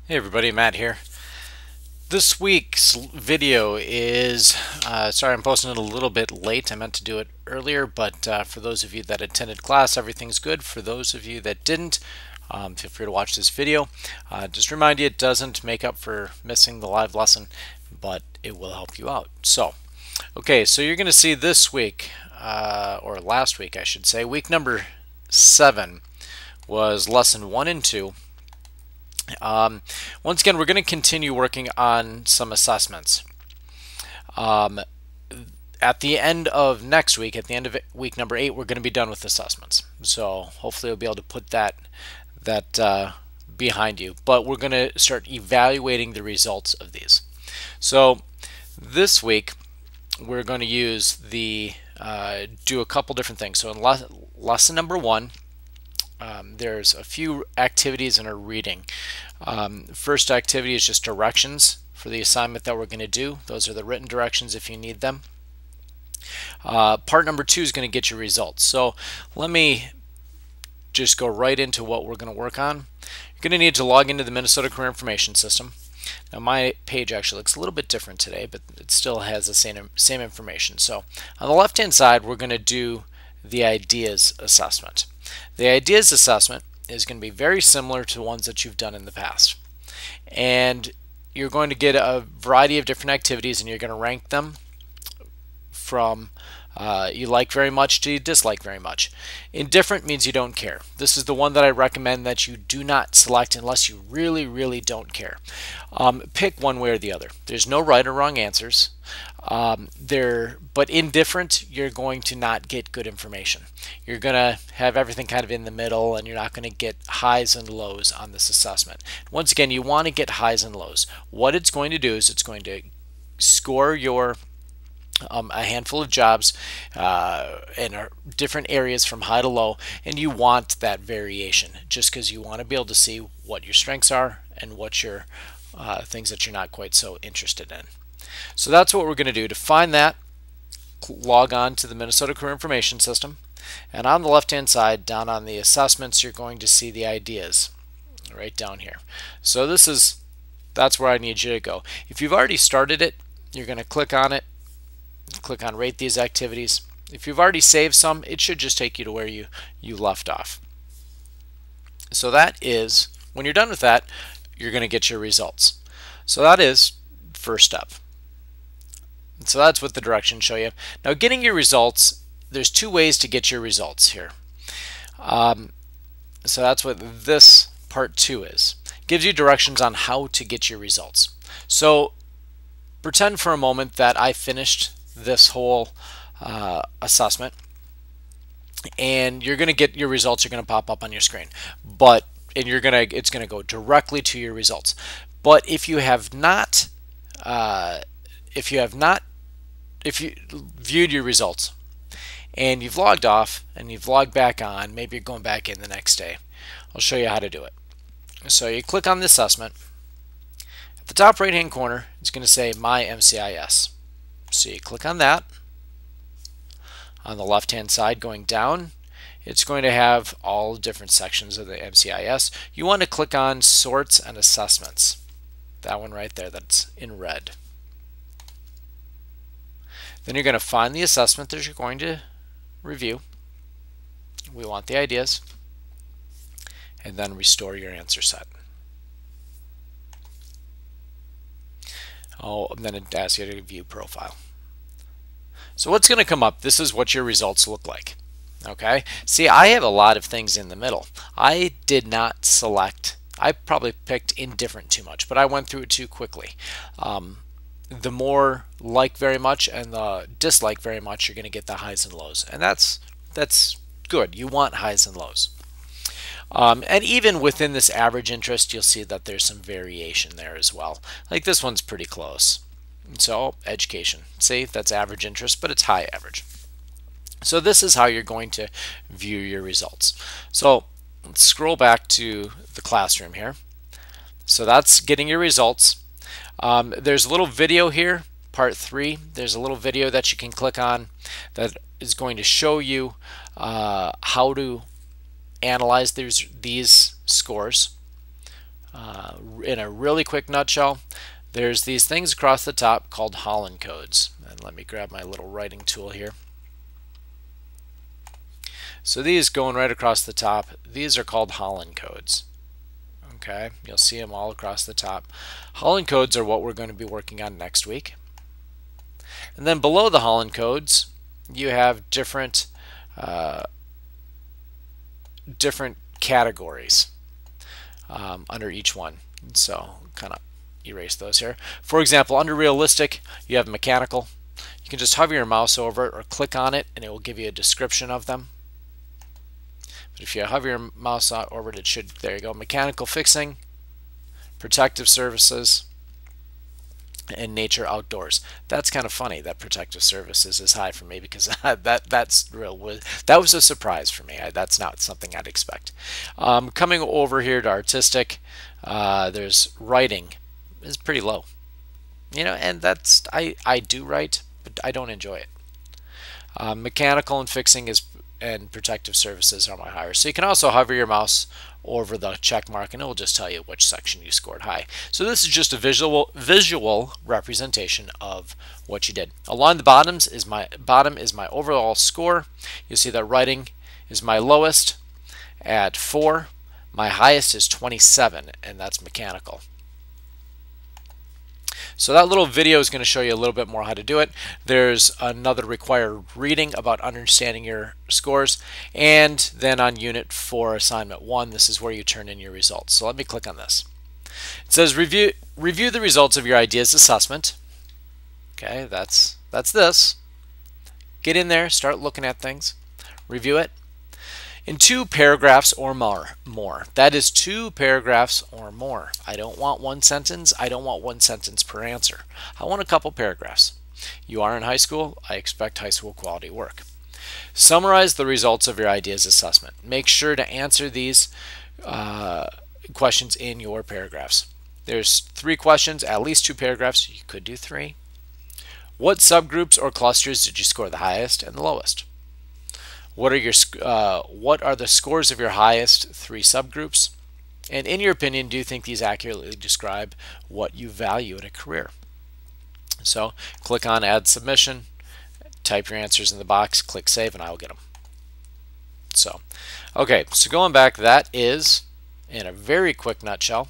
Hey everybody, Matt here. This week's video is, sorry I'm posting it a little bit late. I meant to do it earlier, but for those of you that attended class, everything's good. For those of you that didn't, feel free to watch this video. Just remind you, it doesn't make up for missing the live lesson, but it will help you out. So, okay, so you're going to see this week, or last week I should say, week number 7 was lesson 1 and 2. Once again, we're going to continue working on some assessments. At the end of next week, at the end of week number 8, we're going to be done with assessments. So hopefully we'll be able to put that behind you. But we're going to start evaluating the results of these. So this week, we're going to use do a couple different things. So in lesson number 1, there's a few activities in our reading. First activity is just directions for the assignment that we're going to do. Those are the written directions if you need them. Part number 2 is going to get your results. So let me just go right into what we're going to work on. You're going to need to log into the Minnesota Career Information System. Now my page actually looks a little bit different today, but it still has the same information. So on the left hand side, we're going to do the ideas assessment. The ideas assessment is going to be very similar to ones that you've done in the past. And you're going to get a variety of different activities and you're going to rank them from you like very much to you dislike very much. Indifferent means you don't care. This is the one that I recommend that you do not select unless you really, really don't care. Pick one way or the other. There's no right or wrong answers. But indifferent, you're going to not get good information. You're going to have everything kind of in the middle and you're not going to get highs and lows on this assessment. Once again, you want to get highs and lows. What it's going to do is it's going to score your a handful of jobs in different areas from high to low, and you want that variation just because you want to be able to see what your strengths are and what your things that you're not quite so interested in. So that's what we're going to do. To find that, log on to the Minnesota Career Information System, and on the left hand side down on the assessments you're going to see the ideas right down here. So that's where I need you to go. If you've already started it, you're going to click on it, click on rate these activities. If you've already saved some, it should just take you to where you left off. So that is, when you're done with that, you're going to get your results. So that is first step. And so that's what the directions show you. Now getting your results, there's 2 ways to get your results here. So that's what this part 2 is. It gives you directions on how to get your results. So pretend for a moment that I finished this whole assessment and you're going to get your results are going to pop up on your screen, it's going to go directly to your results. But if you viewed your results and you've logged off and you've logged back on, maybe you're going back in the next day, I'll show you how to do it. So you click on the assessment. At the top right hand corner, it's going to say My MCIS. So you click on that. On the left hand side going down, it's going to have all different sections of the MCIS. You want to click on Sorts and Assessments. That one right there that's in red. Then you're going to find the assessment that you're going to review. We want the ideas. And then restore your answer set. And then it asks you to view profile. So what's going to come up? This is what your results look like. Okay. See, I have a lot of things in the middle. I did not select. I probably picked indifferent too much, but I went through it too quickly. The more like very much and the dislike very much, you're going to get the highs and lows, and that's good. You want highs and lows. And even within this average interest, you'll see that there's some variation there as well. Like this one's pretty close. So education, see, that's average interest, but it's high average. So this is how you're going to view your results. So let's scroll back to the classroom here. So that's getting your results. There's a little video here, part 3. There's a little video that you can click on that is going to show you how to analyze these scores. in a really quick nutshell, there's these things across the top called Holland codes. And let me grab my little writing tool here. So these going right across the top, these are called Holland codes. Okay, you'll see them all across the top. Holland codes are what we're going to be working on next week. And then below the Holland codes, you have different categories under each one. So kind of erase those here. For example, under realistic, you have mechanical. You can just hover your mouse over it or click on it and it will give you a description of them. But if you hover your mouse over it, it should, there you go, mechanical fixing, protective services, and nature outdoors. That's kind of funny that protective services is high for me, because that was a surprise for me. That's not something I'd expect. Coming over here to artistic, there's writing is pretty low. You know, and that's I do write, but I don't enjoy it. Mechanical and fixing and protective services are my higher. So you can also hover your mouse over the check mark and it will just tell you which section you scored high. So this is just a visual representation of what you did. Along the bottom is my overall score. You'll see that writing is my lowest at 4. My highest is 27, and that's mechanical. So that little video is going to show you a little bit more how to do it. There's another required reading about understanding your scores. And then on Unit 4, Assignment 1, this is where you turn in your results. So let me click on this. It says review the results of your ideas assessment. Okay, that's this. Get in there, start looking at things, review it. In 2 paragraphs or more. That is 2 paragraphs or more. I don't want 1 sentence. I don't want 1 sentence per answer. I want a couple paragraphs. You are in high school. I expect high school quality work. Summarize the results of your ideas assessment. Make sure to answer these questions in your paragraphs. There's 3 questions, at least 2 paragraphs. You could do 3. What subgroups or clusters did you score the highest and the lowest? What are the scores of your highest 3 subgroups? And in your opinion, do you think these accurately describe what you value in a career? So click on Add Submission, type your answers in the box, click Save, and I will get them. So, okay, so going back, that is, in a very quick nutshell,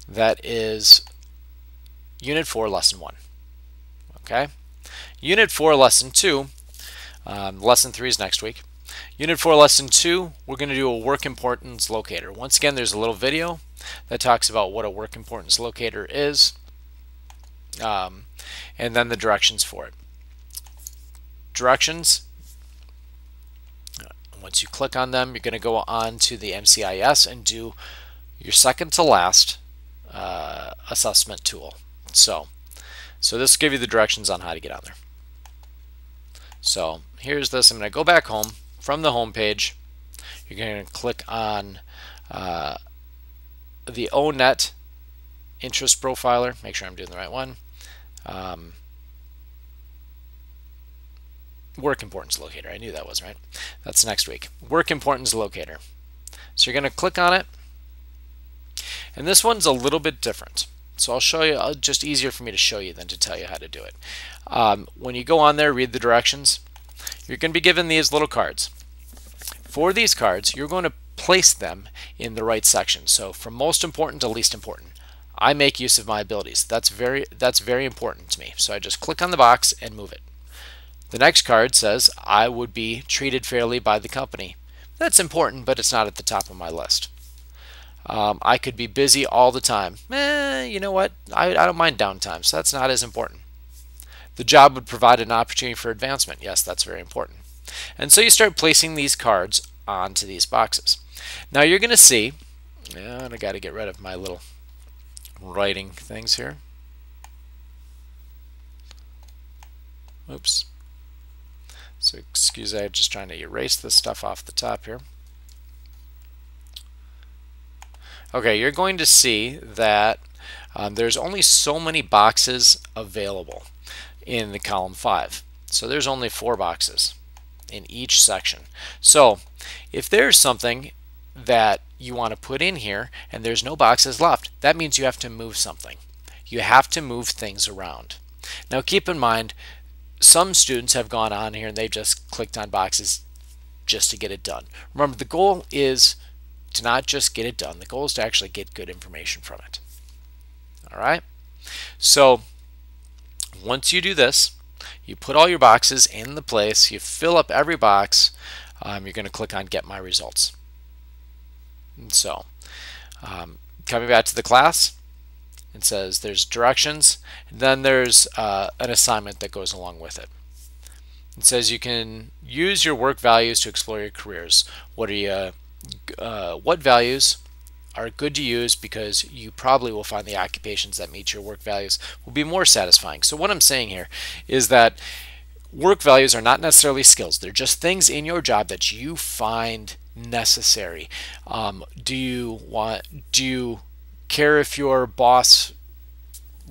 that is Unit 4, Lesson 1. Okay? Unit 4, Lesson 2, Lesson 3 is next week. Unit 4, Lesson 2, we're going to do a work importance locator. Once again, there's a little video that talks about what a work importance locator is, and then the directions for it. Directions, once you click on them, you're going to go on to the MCIS and do your second to last assessment tool. So this will give you the directions on how to get on there. So here's this. I'm going to go back home. From the home page, you're going to click on the O-Net interest profiler. Make sure I'm doing the right one. Work importance locator. I knew that was right. That's next week. Work importance locator. So you're going to click on it. And this one's a little bit different. So I'll show you, just easier for me to show you than to tell you how to do it. When you go on there, read the directions. You're going to be given these little cards. For these cards, you're going to place them in the right section. So from most important to least important. I make use of my abilities. That's very important to me. So I just click on the box and move it. The next card says, I would be treated fairly by the company. That's important, but it's not at the top of my list. I could be busy all the time. You know what? I don't mind downtime, so that's not as important. The job would provide an opportunity for advancement. Yes, that's very important. And so you start placing these cards onto these boxes. Now you're going to see, and I got to get rid of my little writing things here. Oops. So excuse me, I'm just trying to erase this stuff off the top here. Okay, you're going to see that there's only so many boxes available in the column 5. So there's only 4 boxes in each section. So if there's something that you want to put in here and there's no boxes left, that means you have to move something. You have to move things around. Now keep in mind, some students have gone on here and they've just clicked on boxes just to get it done. Remember, the goal is to not just get it done. The goal is to actually get good information from it. All right? So once you do this, you put all your boxes in the place, you fill up every box, you're going to click on Get My Results. And so coming back to the class, it says there's directions, and then there's an assignment that goes along with it. It says you can use your work values to explore your careers. What values are good to use because you probably will find the occupations that meet your work values will be more satisfying. So what I'm saying here is that work values are not necessarily skills. They're just things in your job that you find necessary. Do you care if your boss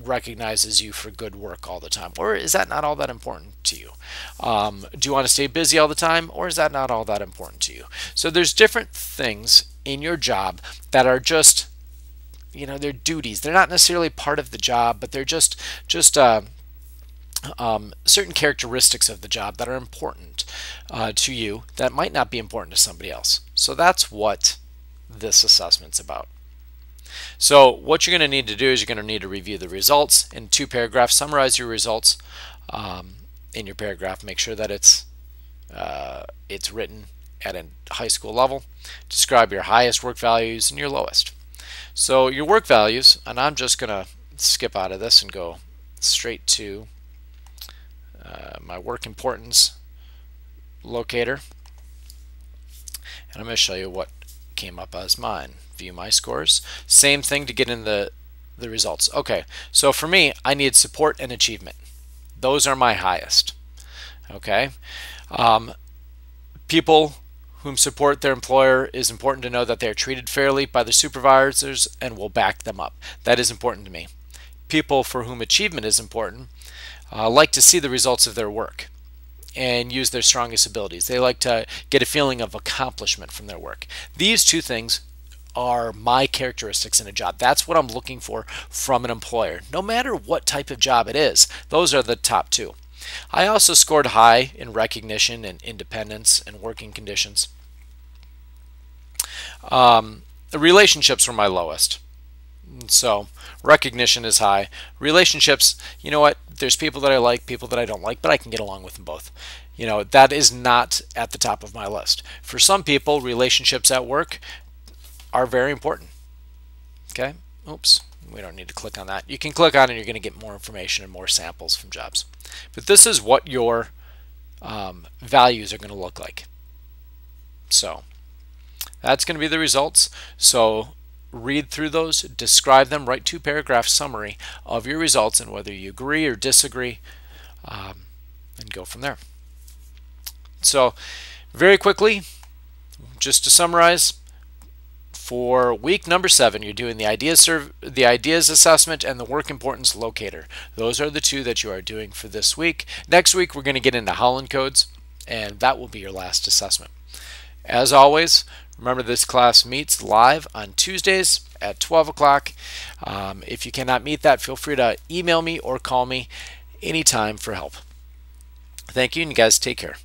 recognizes you for good work all the time, or is that not all that important to you? Do you want to stay busy all the time, or is that not all that important to you? So there's different things in your job that are just, they're duties. They're not necessarily part of the job, but they're just certain characteristics of the job that are important to you that might not be important to somebody else. So that's what this assessment's about. So what you're going to need to do is you're going to need to review the results in 2 paragraphs. Summarize your results in your paragraph. Make sure that it's written at a high school level. Describe your highest work values and your lowest. So your work values, and I'm just going to skip out of this and go straight to my work importance locator, and I'm going to show you what came up as mine. View my scores. Same thing to get in the results. Okay, so for me, I need support and achievement. Those are my highest. Okay, people whom support their employer, is important to know that they are treated fairly by their supervisors and will back them up. That is important to me. People for whom achievement is important like to see the results of their work and use their strongest abilities. They like to get a feeling of accomplishment from their work. These 2 things are my characteristics in a job. That's what I'm looking for from an employer. No matter what type of job it is, those are the top 2. I also scored high in recognition and independence and working conditions. The relationships were my lowest. So recognition is high. Relationships, you know what? There's people that I like, people that I don't like, but I can get along with them both. That is not at the top of my list. For some people, relationships at work are very important. Okay? Oops. We don't need to click on that. You can click on it and you're going to get more information and more samples from jobs. But this is what your values are going to look like. So that's going to be the results. So read through those, describe them, write 2 paragraph summary of your results and whether you agree or disagree, and go from there. So very quickly, just to summarize, for week number 7, you're doing the ideas assessment and the work importance locator. Those are the 2 that you are doing for this week. Next week, we're going to get into Holland codes, and that will be your last assessment. As always, remember this class meets live on Tuesdays at 12 o'clock. If you cannot meet that, feel free to email me or call me anytime for help. Thank you, and you guys take care.